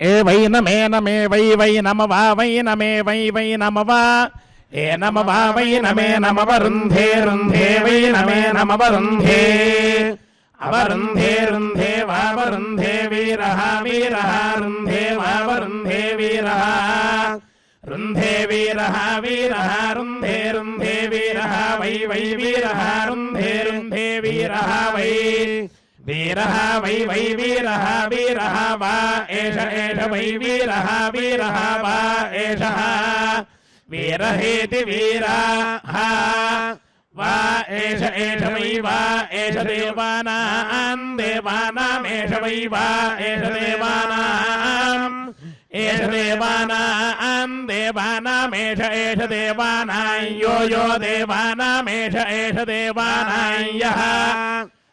ए वै नमे वै वै नम वा वै नमे वै वै नम वा ए नम वा वै नमे नम वरुन्धे रुन्धे वै नमे नम वरुन्धे अवरुन्धे रुन्धे वावरुन्धे वीरः वीरः रुन्धे वावरुन्धे वीरः रुन्धे वीरः वीरः रुन्धे रुन्धे वीरः वै वै वीरः रुन्धे रुन्धे वीरः वै वीरः वै वै वीरः वीरः वा एष एष वै वीरः वीरः वा एषः वीरहेति वीरः वा एष एष वै वा एष देवानां देवानामेष वै वा एष देवानाम् एष देवानां देवानामेष एष देवानां यो यो देवानामेष एष देवानां यः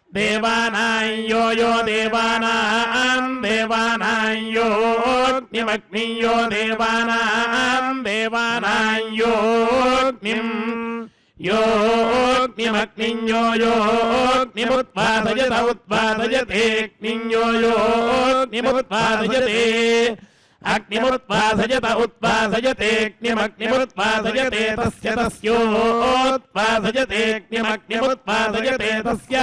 देवानां यो यो देवानां देवानां योऽग्निमग्नि यो देवानां देवानां योऽग्निम् योऽग्निमग्निं यो योऽग्निमुत्पादयत उत्पादयतेऽग्निं यो योऽग्निमुत्पादयते अग्निमुत्पादयत उत्पादयतेऽग्निमग्निमुत्पादयते तस्य तस्योत्पादयतेऽग्निमग्निमुत्पादयते तस्य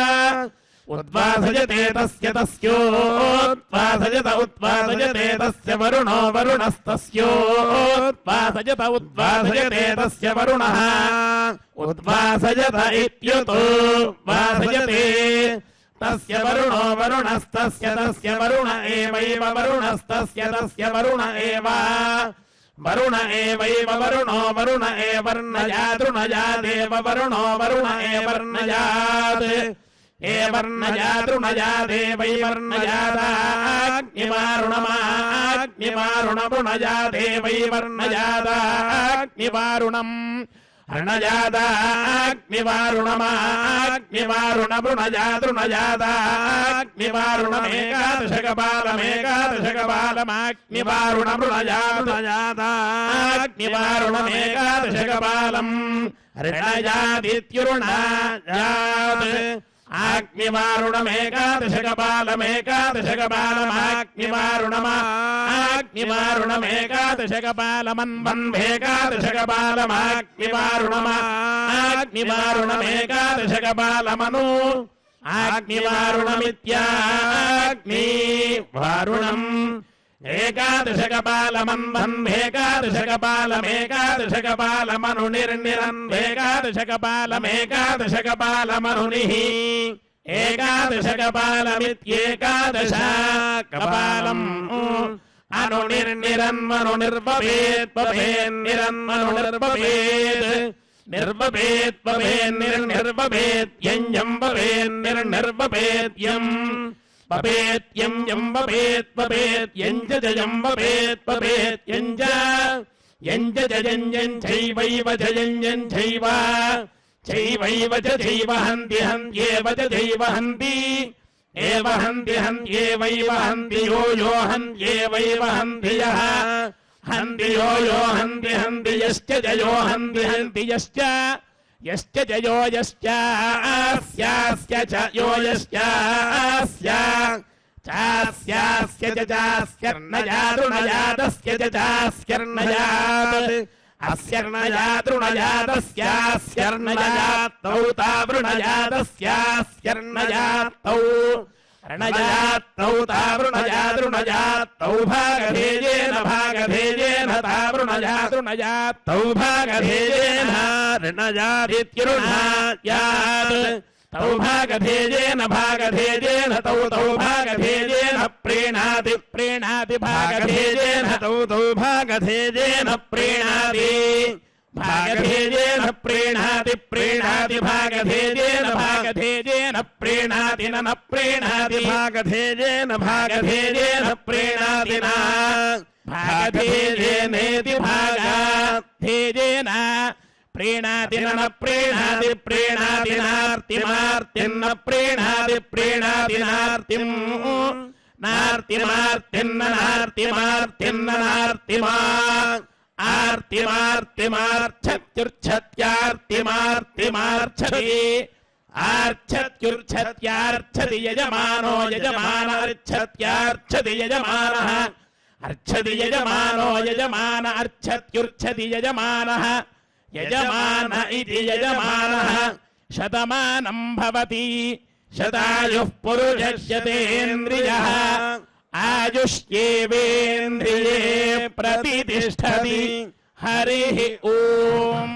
उत्पादयते तस्य तस्योत्पादयत उत्पादयते तस्य वरुणो वरुणस्तस्योत्पादयत उत्पादयते तस्य वरुणः उत्पादयत इत्युतो उत्पादयते तस्य वरुणो वरुणस्तस्य तस्य वरुण एवैव वरुणस्तस्य तस्य वरुण एव वरुण एवैव वरुणो वरुण एवर्णयादृणयादेव वरुणो वरुण एवर्णयात् एवर्णयादृणयादेवैवर्णयादाग्निवारुणमाग्निवारुणबुणयादेवैवर्णयादाग्निवारुणम् अर्णयादाग्निवारुणमाग्निवारुणबुणयादृणयादाग्निवारुणमेकादशकपालमेकादशकपालम् अर्णयादित्युरुणायात् आग्निवारुणमेकादशकपालमन्वन्भेकादशकपालमाग्निवारुणमाग्निवारुणमेकादशकपालमनु आग्निवारुणमित्याग्निवारुणम् एकादशकपालमन्वन्भेकादशकपालमेकादशकपालमनु निर्निरन्भेकादशकपालमेकादशकपालमनुनिः एकादशकपालमित्येकादशकपालम् अनुनिर्निरन्मनु निर्भवेत् भवेन्निरन्मनुर्भवेत् निर्भवेत् भवेन्निर्निर्भवेत् यञ्जम् भवेन्निर्निर्भवेत् यम् भवेत्यं यं भवेत् भवेत् यञ्च जयं भवेत् भवेत् यञ्च यञ्च जयञ्जं चैवैव जयञ्जं चैव चैवैव च चैव हन्ति हन्त्येव च चैव हन्ति एव हन्ति हन्त्येवैव हन्ति यो यो हन्त्येवैव हन्ति यः हन्ति यो यो हन्ति हन्ति यश्च जयो हन्ति हन्ति यश्च यश्च जयो यश्चास्यास्य च यो यश्चास्य चास्यास्य च चास्यर्णयादृणयादस्य च चास्यर्णयात् अस्यर्णयादृणयादस्यास्यर्णयात्तौ तावृणयादस्यास्यर्णयात्तौ अर्णयात्तौ तावृणयादृणयात्तौ भागभेदेन भागभेदेन तावृणयादृणयात्तौ भागभेदेन ऋणयादित्युरुणायात् तौ भागभेदेन भागभेदेन तौ तौ भागभेदेन प्रीणाति प्रीणाति भागभेदेन तौ तौ भागभेदेन प्रीणाति भागभेदेन प्रीणाति प्रीणाति भागभेदेन भागभेदेन प्रीणाति न प्रीणाति भागभेदेन भागभेदेन प्रीणाति न भागभेदेनेति भागभेदेन प्रीणाति न प्रीणाति प्रीणाति नार्तिमार्तिन्न प्रीणाति प्रीणाति नार्तिम् नार्तिमार्तिन्न नार्तिमार्तिन्न नार्तिमा आर्तिमार्तिमार्च्छत्युर्च्छत्यार्तिमार्तिमार्च्छति आर्च्छत्युर्च्छत्यार्च्छति यजमानो यजमानर्च्छत्यार्च्छति यजमानः अर्चति यजमानो यजमान अर्चत्युर्चति यजमानः यजमान इति यजमानः शतमानं भवति शतायुः पुरुषस्यतेन्द्रियः आयुष्येवेन्द्रिये प्रतितिष्ठति हरिः ओम्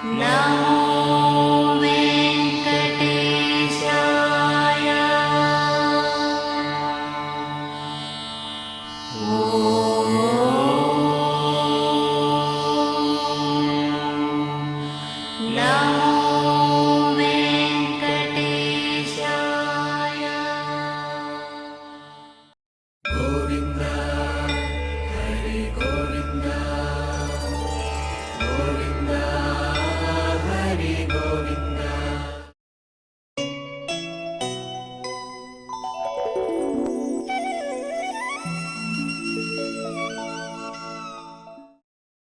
Now